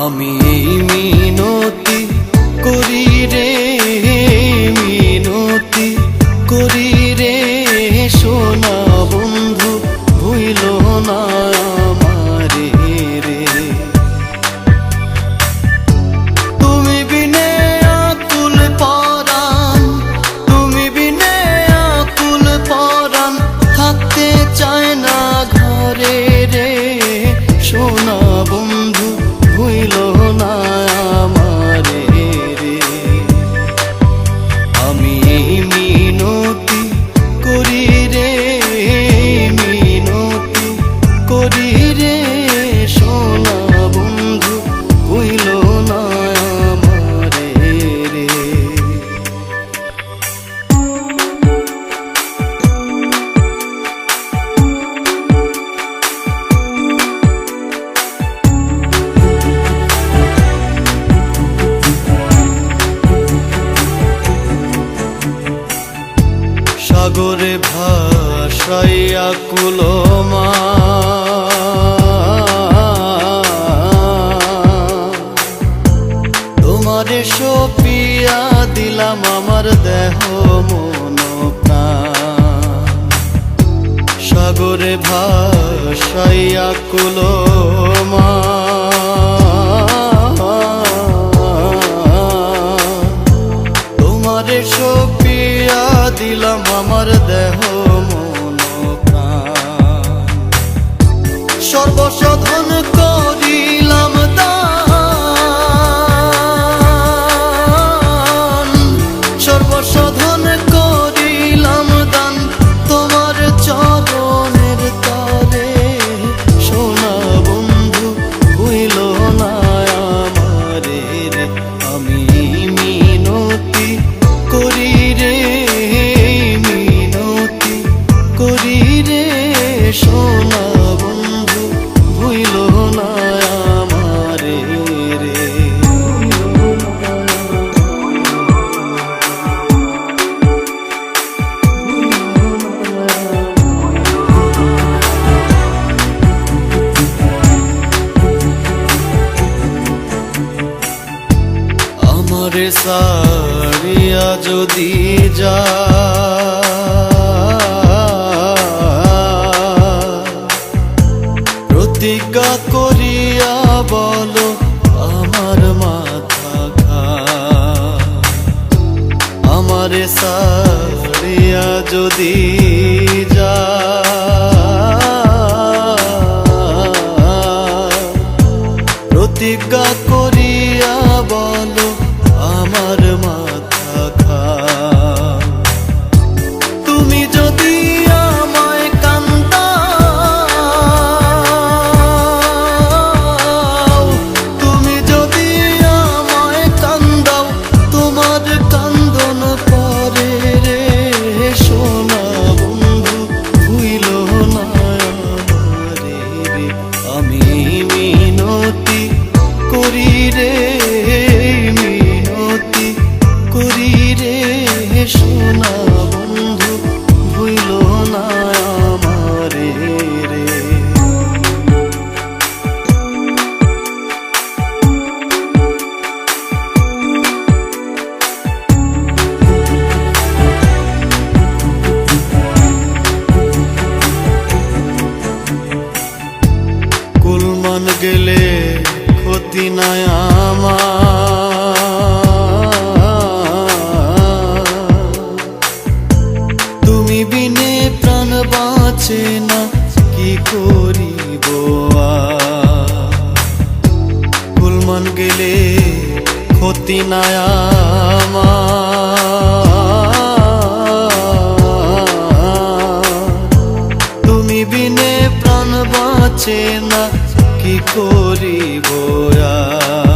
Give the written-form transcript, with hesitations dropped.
আমি মিনতি করি রে, মিনতি করি রে, সোনা বন্ধু ভুইল না আমারে রে। তুমি বিনে আকুল পরাণ, তুমি বিনে আকুল পরাণ, থাকতে চায় না ঘরে রে, সোনা বন্ধু ভুইল না আমারে রে। আমি মিনতি করি রে, মিনতি করি রে, সোনা বন্ধু ভুইল না আমারে রে। সাগরে ভাসাইয়া কুলমা, তোমারে সপিয়া দিলাম আমার দেহ মন প্রাণ। সাগরে ভাসাইয়া কুলমা, তোমারে সপিয়া দিলাম আমার দেহ মন প্রাণ। সর্বসাধন করিলাম দান, সর্বসাধন করিলাম দান, তোমার চরণের তরে, সোনা বন্ধু ভুইল না আমারে রে। আমি মিনতি করি রে, মিনতি করি রে, সোনা বন্ধু ভুইল না আমারে রে। আমারে সারিয়া যদি যা, প্রতিজ্ঞা করিয়া বলো আমার মাথা খা। আমারে সারিয়া যদি যা, প্রতিজ্ঞা করিয়া বলো আমার মাথা খা। তুমি যদি আমায় কান্দাও, তুমি যদি আমায় কান্দাও, তোমার কান্দন পরে রে, সোনা বন্ধু ভুইল না আমারে রে। আমি মিনতি করি রে, মিনতি করি রে, সোনা বন্ধু ভুইল না আমারে রে। কুলমান গেলে ক্ষতি নাই আমার, তুমি বিনে প্রাণ বাঁচে না কি করিব আর। কুলমান গেলে ক্ষতি নাই আমার, তুমি বিনে প্রাণ বাঁচে না কি করিব আর।